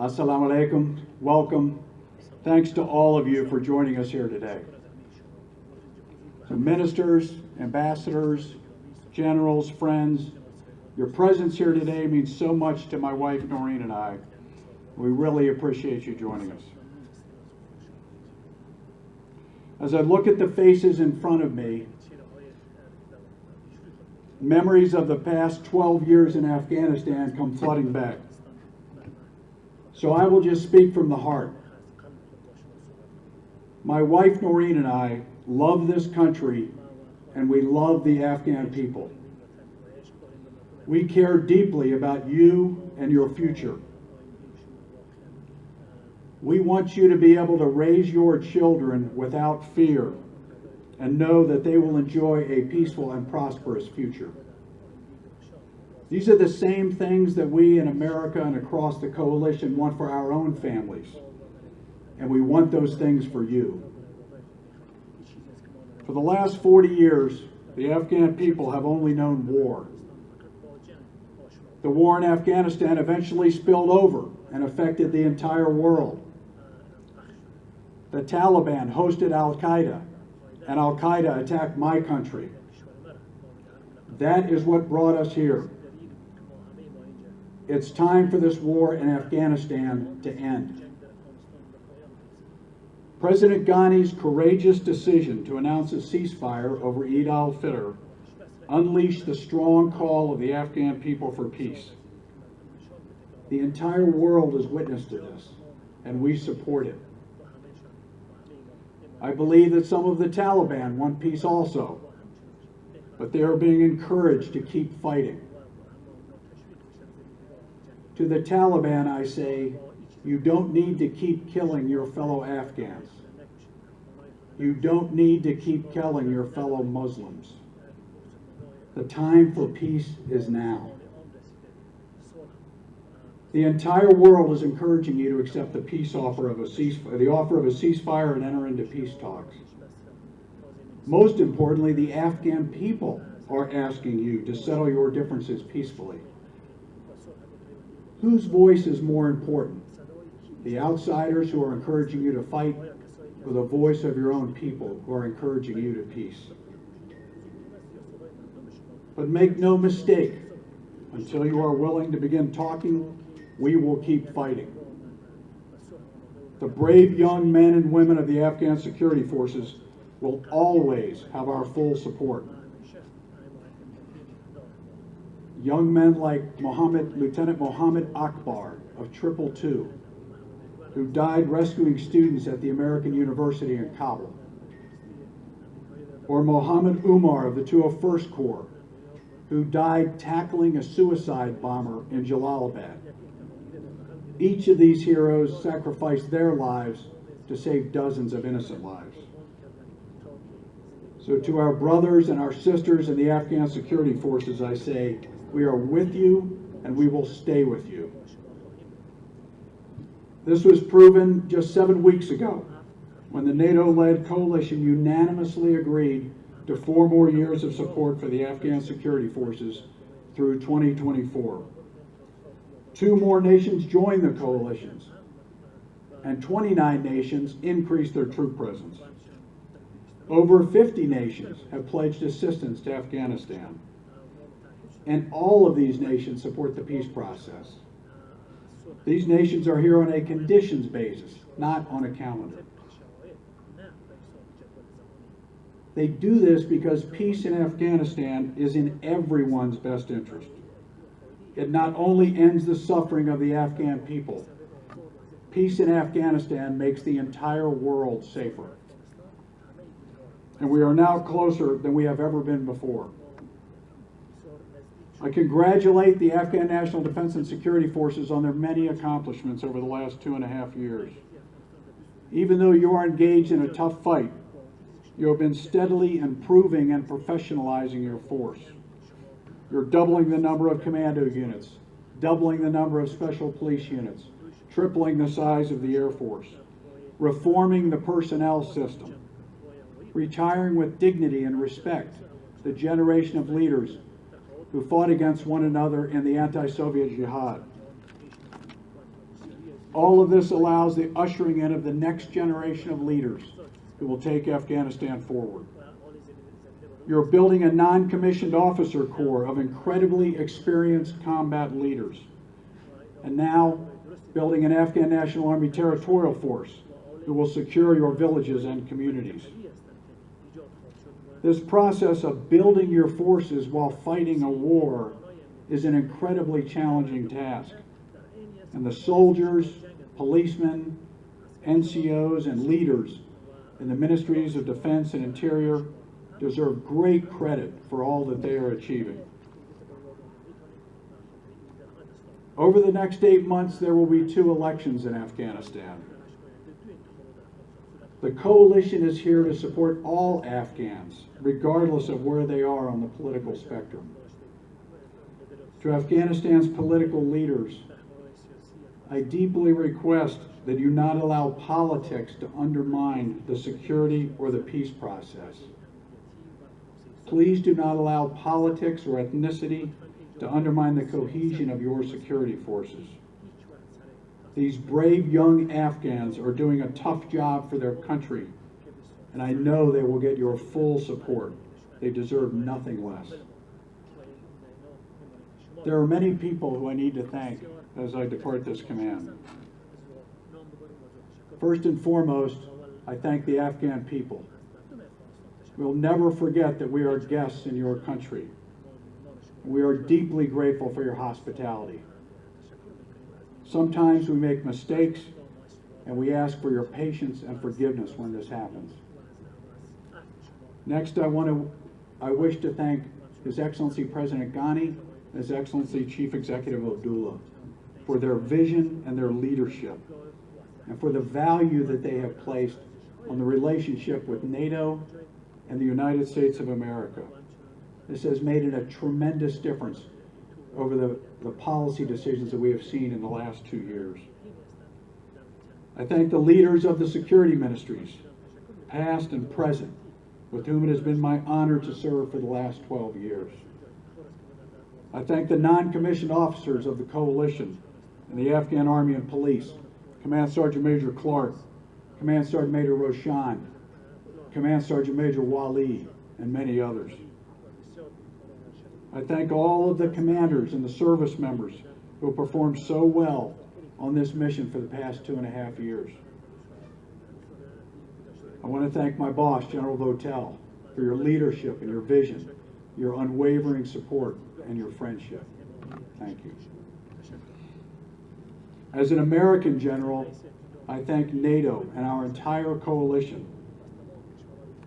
Assalamu alaikum, welcome. Thanks to all of you for joining us here today. So ministers, ambassadors, generals, friends, your presence here today means so much to my wife Noreen and I. We really appreciate you joining us. As I look at the faces in front of me, memories of the past 12 years in Afghanistan come flooding back. So I will just speak from the heart. My wife Noreen and I love this country and we love the Afghan people. We care deeply about you and your future. We want you to be able to raise your children without fear and know that they will enjoy a peaceful and prosperous future. These are the same things that we in America and across the coalition want for our own families, and we want those things for you. For the last 40 years, the Afghan people have only known war. The war in Afghanistan eventually spilled over and affected the entire world. The Taliban hosted Al-Qaeda, and Al-Qaeda attacked my country. That is what brought us here. It's time for this war in Afghanistan to end. President Ghani's courageous decision to announce a ceasefire over Eid al-Fitr unleashed the strong call of the Afghan people for peace. The entire world is witness to this, and we support it. I believe that some of the Taliban want peace also, but they are being encouraged to keep fighting. To the Taliban, I say, you don't need to keep killing your fellow Afghans. You don't need to keep killing your fellow Muslims. The time for peace is now. The entire world is encouraging you to accept the offer of a ceasefire and enter into peace talks. Most importantly, the Afghan people are asking you to settle your differences peacefully. Whose voice is more important? The outsiders who are encouraging you to fight, or the voice of your own people who are encouraging you to peace? But make no mistake, until you are willing to begin talking, we will keep fighting. The brave young men and women of the Afghan security forces will always have our full support. Young men like Lieutenant Mohammed Akbar of 222, who died rescuing students at the American University in Kabul, or Mohammed Umar of the 201st Corps, who died tackling a suicide bomber in Jalalabad. Each of these heroes sacrificed their lives to save dozens of innocent lives. So to our brothers and our sisters in the Afghan security forces, I say, we are with you and we will stay with you. This was proven just 7 weeks ago when the NATO-led coalition unanimously agreed to 4 more years of support for the Afghan security forces through 2024. 2 more nations joined the coalitions, and 29 nations increased their troop presence. Over 50 nations have pledged assistance to Afghanistan, and all of these nations support the peace process. These nations are here on a conditions basis, not on a calendar. They do this because peace in Afghanistan is in everyone's best interest. It not only ends the suffering of the Afghan people, peace in Afghanistan makes the entire world safer. And we are now closer than we have ever been before. I congratulate the Afghan National Defense and Security Forces on their many accomplishments over the last 2.5 years. Even though you are engaged in a tough fight, you have been steadily improving and professionalizing your force. You're doubling the number of commando units, doubling the number of special police units, tripling the size of the Air Force, reforming the personnel system, retiring with dignity and respect the generation of leaders who fought against one another in the anti-Soviet jihad, All of this allows the ushering in of the next generation of leaders who will take Afghanistan forward. You're building a non-commissioned officer corps of incredibly experienced combat leaders. And now, building an Afghan National Army territorial force who will secure your villages and communities. This process of building your forces while fighting a war is an incredibly challenging task. And the soldiers, policemen, NCOs, and leaders in the Ministries of Defense and Interior deserve great credit for all that they are achieving. Over the next 8 months, there will be 2 elections in Afghanistan. The coalition is here to support all Afghans, regardless of where they are on the political spectrum. To Afghanistan's political leaders, I deeply request that you not allow politics to undermine the security or the peace process. Please do not allow politics or ethnicity to undermine the cohesion of your security forces. These brave young Afghans are doing a tough job for their country, and I know they will get your full support. They deserve nothing less. There are many people who I need to thank as I depart this command. First and foremost, I thank the Afghan people. We'll never forget that we are guests in your country. We are deeply grateful for your hospitality. Sometimes we make mistakes, and we ask for your patience and forgiveness when this happens. Next, I wish to thank His Excellency President Ghani and His Excellency Chief Executive Abdullah for their vision and their leadership, and for the value that they have placed on the relationship with NATO and the United States of America. This has made it a tremendous difference over the policy decisions that we have seen in the last 2 years. I thank the leaders of the security ministries, past and present, with whom it has been my honor to serve for the last 12 years. I thank the non-commissioned officers of the coalition and the Afghan Army and Police, Command Sergeant Major Clark, Command Sergeant Major Roshan, Command Sergeant Major Wali, and many others. I thank all of the commanders and the service members who have performed so well on this mission for the past 2.5 years. I want to thank my boss, General Votel, for your leadership and your vision, your unwavering support, and your friendship. Thank you. As an American general, I thank NATO and our entire coalition.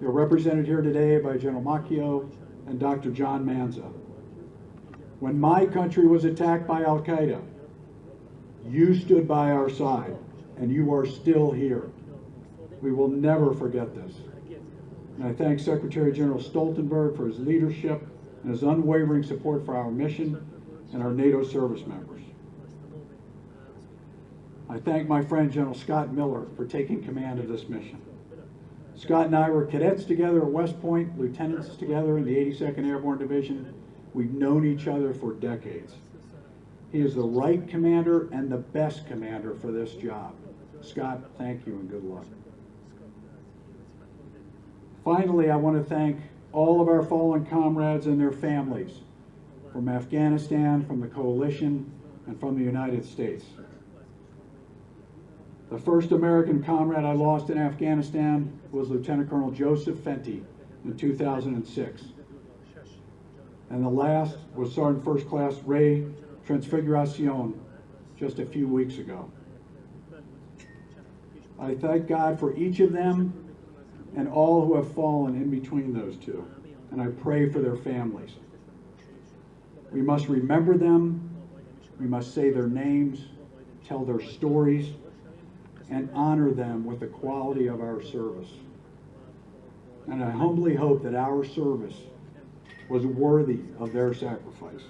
They're represented here today by General Macchio and Dr. John Manza. When my country was attacked by Al-Qaeda, you stood by our side, and you are still here. We will never forget this. And I thank Secretary General Stoltenberg for his leadership and his unwavering support for our mission and our NATO service members. I thank my friend General Scott Miller for taking command of this mission. Scott and I were cadets together at West Point, lieutenants together in the 82nd Airborne Division. We've known each other for decades. He is the right commander and the best commander for this job. Scott, thank you and good luck. Finally, I want to thank all of our fallen comrades and their families from Afghanistan, from the coalition, and from the United States. The first American comrade I lost in Afghanistan was Lieutenant Colonel Joseph Fenty in 2006. And the last was Sergeant First Class Ray Transfiguracion just a few weeks ago. I thank God for each of them and all who have fallen in between those two, and I pray for their families. We must remember them, we must say their names, tell their stories, and honor them with the quality of our service. And I humbly hope that our service was worthy of their sacrifice.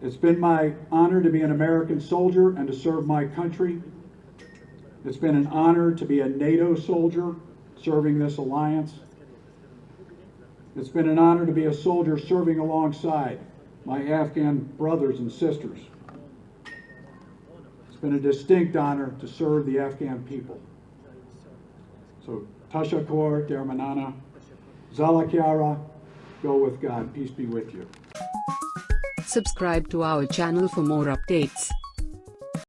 It's been my honor to be an American soldier and to serve my country. It's been an honor to be a NATO soldier serving this alliance. It's been an honor to be a soldier serving alongside my Afghan brothers and sisters It's been a distinct honor to serve the Afghan people. So, Tashakor, Dermanana, Zalakiara, go with God. Peace be with you. Subscribe to our channel for more updates.